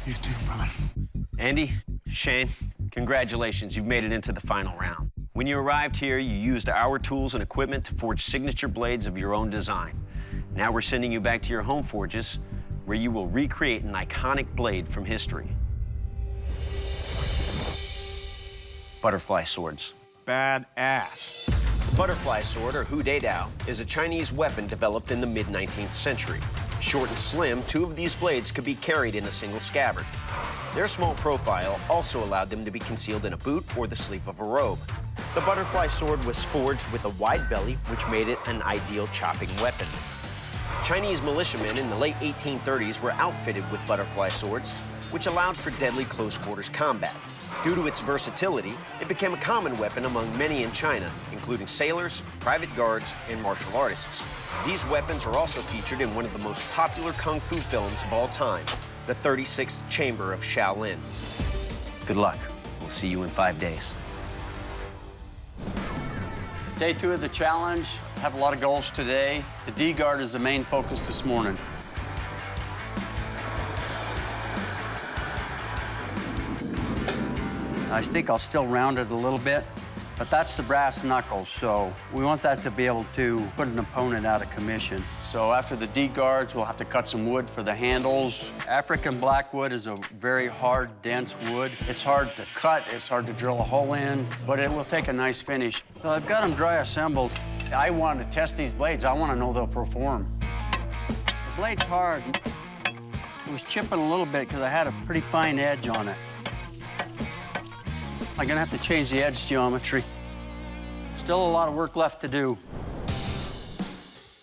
You too, brother. Andy, Shane, congratulations. You've made it into the final round. When you arrived here, you used our tools and equipment to forge signature blades of your own design. Now we're sending you back to your home forges, where you will recreate an iconic blade from history. Butterfly swords. Badass. The butterfly sword, or hu de dao, is a Chinese weapon developed in the mid-19th century. Short and slim, two of these blades could be carried in a single scabbard. Their small profile also allowed them to be concealed in a boot or the sleeve of a robe. The butterfly sword was forged with a wide belly, which made it an ideal chopping weapon. Chinese militiamen in the late 1830s were outfitted with butterfly swords, which allowed for deadly close-quarters combat. Due to its versatility, it became a common weapon among many in China, including sailors, private guards, and martial artists. These weapons are also featured in one of the most popular kung fu films of all time, The 36th Chamber of Shaolin. Good luck. We'll see you in 5 days. Day 2 of the challenge. Have a lot of goals today. The D guard is the main focus this morning. I think I'll still round it a little bit, but that's the brass knuckles, so we want that to be able to put an opponent out of commission. So after the D guards, we'll have to cut some wood for the handles. African blackwood is a very hard, dense wood. It's hard to cut, it's hard to drill a hole in, but it will take a nice finish. So I've got them dry assembled. I want to test these blades. I want to know they'll perform. The blade's hard. It was chipping a little bit because I had a pretty fine edge on it. I'm gonna have to change the edge geometry. Still a lot of work left to do.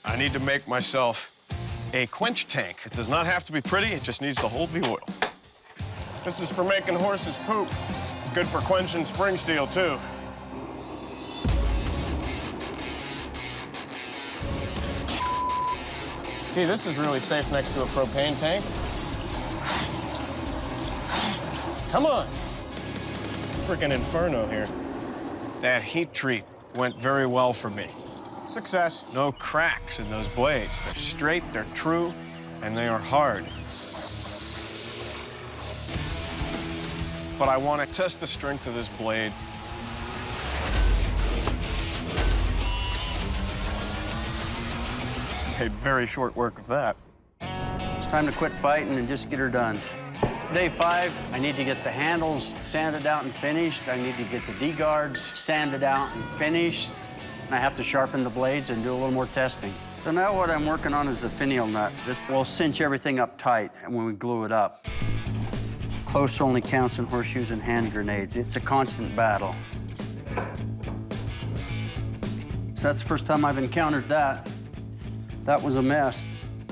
I need to make myself a quench tank. It does not have to be pretty, it just needs to hold the oil. This is for making horses poop. It's good for quenching spring steel, too. Gee, this is really safe next to a propane tank. Come on. Freaking inferno here. That heat treat went very well for me. Success. No cracks in those blades. They're straight, they're true, and they are hard. But I want to test the strength of this blade. Made very short work of that. It's time to quit fighting and just get her done. Day 5, I need to get the handles sanded out and finished. I need to get the D-guards sanded out and finished. And I have to sharpen the blades and do a little more testing. So now what I'm working on is the finial nut. This will cinch everything up tight when we glue it up. Close only counts in horseshoes and hand grenades. It's a constant battle. So that's the first time I've encountered that. That was a mess.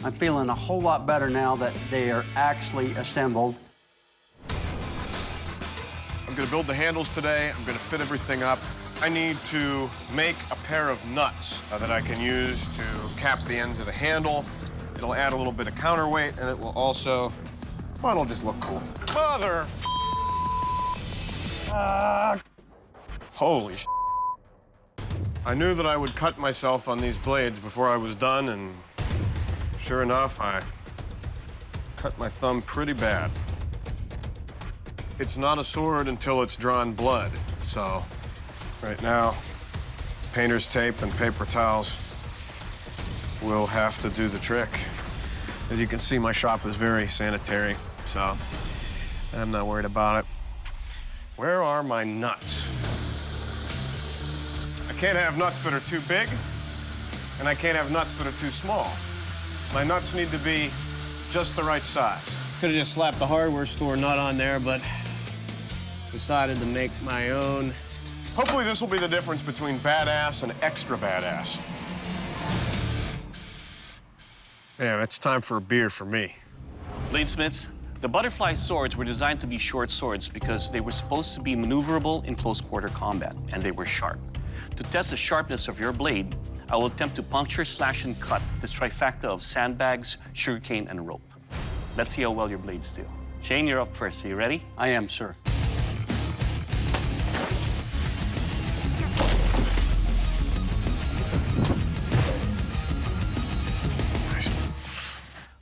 I'm feeling a whole lot better now that they are actually assembled. I'm gonna build the handles today. I'm gonna fit everything up. I need to make a pair of nuts that I can use to cap the ends of the handle. It'll add a little bit of counterweight, and it will also, well, it'll just look cool. Mother! Holy sh! I knew that I would cut myself on these blades before I was done, and sure enough, I cut my thumb pretty bad. It's not a sword until it's drawn blood, so right now, painter's tape and paper towels will have to do the trick. As you can see, my shop is very sanitary, so I'm not worried about it. Where are my nuts? I can't have nuts that are too big, and I can't have nuts that are too small. My nuts need to be just the right size. Could have just slapped the hardware store nut on there, but decided to make my own. Hopefully this will be the difference between badass and extra badass. Man, it's time for a beer for me. Bladesmiths, the butterfly swords were designed to be short swords because they were supposed to be maneuverable in close-quarter combat, and they were sharp. To test the sharpness of your blade, I will attempt to puncture, slash, and cut this trifecta of sandbags, sugarcane, and rope. Let's see how well your blades do. Shane, you're up first. Are you ready? I am, sir.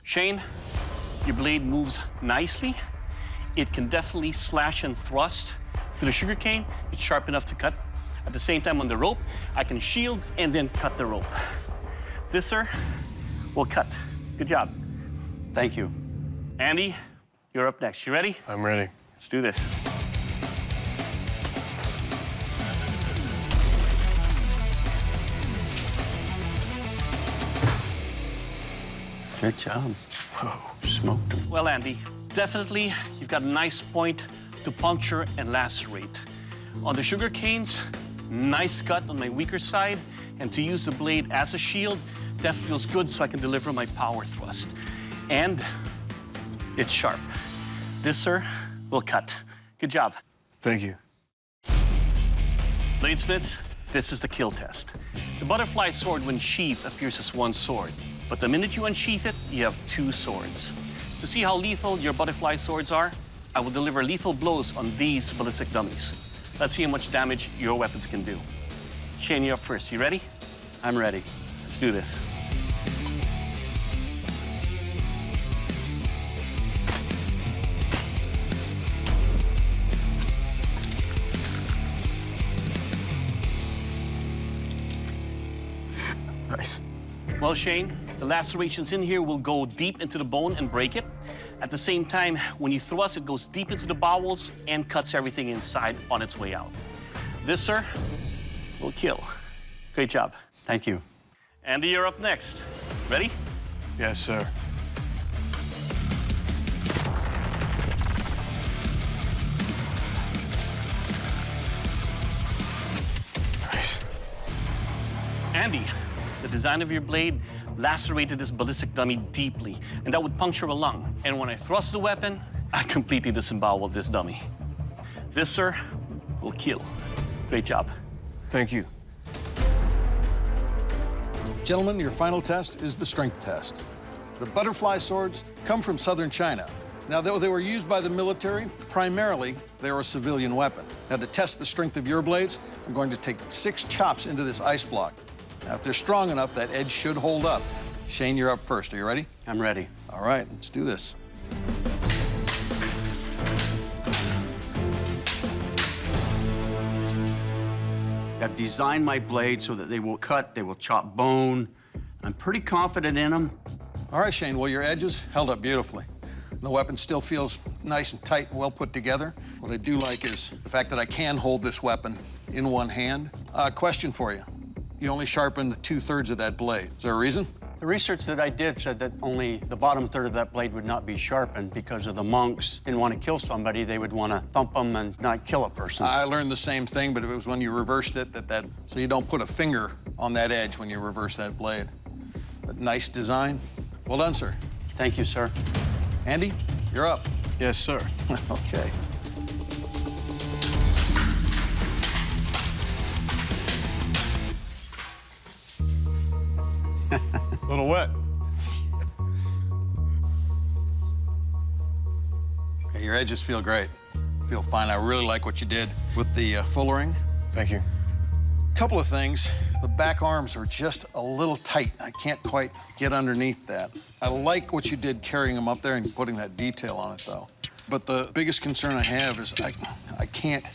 Shane, your blade moves nicely. it can definitely slash and thrust through the sugarcane. It's sharp enough to cut. At the same time, on the rope, I can shield and then cut the rope. This, sir, will cut. Good job. Thank you. Andy, you're up next. You ready? I'm ready. Let's do this. Good job. Whoa, smoked him. Well, Andy, definitely you've got a nice point to puncture and lacerate. On the sugar canes, nice cut on my weaker side, and to use the blade as a shield, that feels good so I can deliver my power thrust. And it's sharp. This, sir, will cut. Good job. Thank you. Bladesmiths, this is the kill test. The butterfly sword, when sheathed, appears as one sword. But the minute you unsheath it, you have two swords. To see how lethal your butterfly swords are, I will deliver lethal blows on these ballistic dummies. Let's see how much damage your weapons can do. Shane, you're up first. You ready? I'm ready. Let's do this. Nice. Well, Shane, the lacerations in here will go deep into the bone and break it. At the same time, when you thrust, it goes deep into the bowels and cuts everything inside on its way out. This, sir, will kill. Great job. Thank you. Andy, you're up next. Ready? Yes, sir. Nice. Andy, the design of your blade lacerated this ballistic dummy deeply, and that would puncture a lung. And when I thrust the weapon, I completely disemboweled this dummy. This, sir, will kill. Great job. Thank you. Gentlemen, your final test is the strength test. The butterfly swords come from southern China. Now, though they were used by the military, primarily they were a civilian weapon. Now, to test the strength of your blades, I'm going to take 6 chops into this ice block. Now, if they're strong enough, that edge should hold up. Shane, you're up first. Are you ready? I'm ready. All right, let's do this. I've designed my blades so that they will cut, they will chop bone. I'm pretty confident in them. All right, Shane, well, your edges held up beautifully. The weapon still feels nice and tight and well put together. What I do like is the fact that I can hold this weapon in one hand. Question for you. You only sharpened 2/3 of that blade. Is there a reason? The research that I did said that only the bottom third of that blade would not be sharpened because of the monks didn't want to kill somebody. They would want to thump them and not kill a person. I learned the same thing, but it was when you reversed it so you don't put a finger on that edge when you reverse that blade. But nice design. Well done, sir. Thank you, sir. Andy, you're up. Yes, sir. Okay. A little wet. Hey, your edges feel great. Feel fine. I really like what you did with the fullering. Thank you. Couple of things. The back arms are just a little tight. I can't quite get underneath that. I like what you did carrying them up there and putting that detail on it, though. But the biggest concern I have is I can't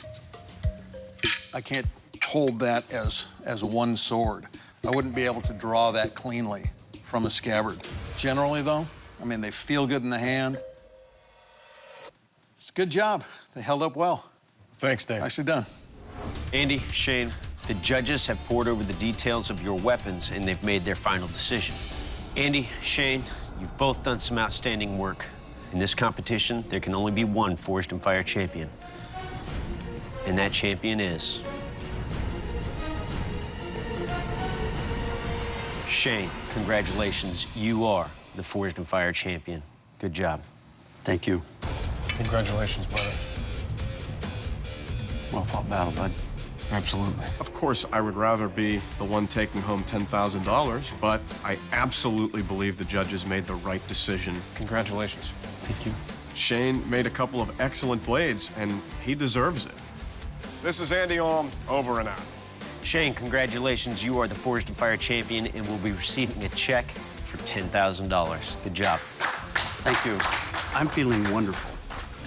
hold that as one sword. I wouldn't be able to draw that cleanly from a scabbard. Generally, though, I mean, they feel good in the hand. It's a good job. They held up well. Thanks, Dave. Nicely done. Andy, Shane, the judges have pored over the details of your weapons and they've made their final decision. Andy, Shane, you've both done some outstanding work. In this competition, there can only be one Forged in Fire champion. And that champion is... Shane, congratulations. You are the Forged in Fire champion. Good job. Thank you. Congratulations, brother. Well fought battle, bud. Absolutely. Of course, I would rather be the one taking home $10,000, but I absolutely believe the judges made the right decision. Congratulations. Thank you. Shane made a couple of excellent blades, and he deserves it. This is Andy Alm, over and out. Shane, congratulations. You are the Forged in Fire champion and will be receiving a check for $10,000. Good job. Thank you. I'm feeling wonderful.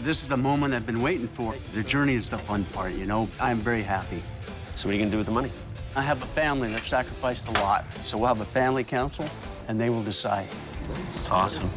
This is the moment I've been waiting for. The journey is the fun part, you know? I'm very happy. So what are you gonna do with the money? I have a family that sacrificed a lot, so we'll have a family council, and they will decide. It's awesome.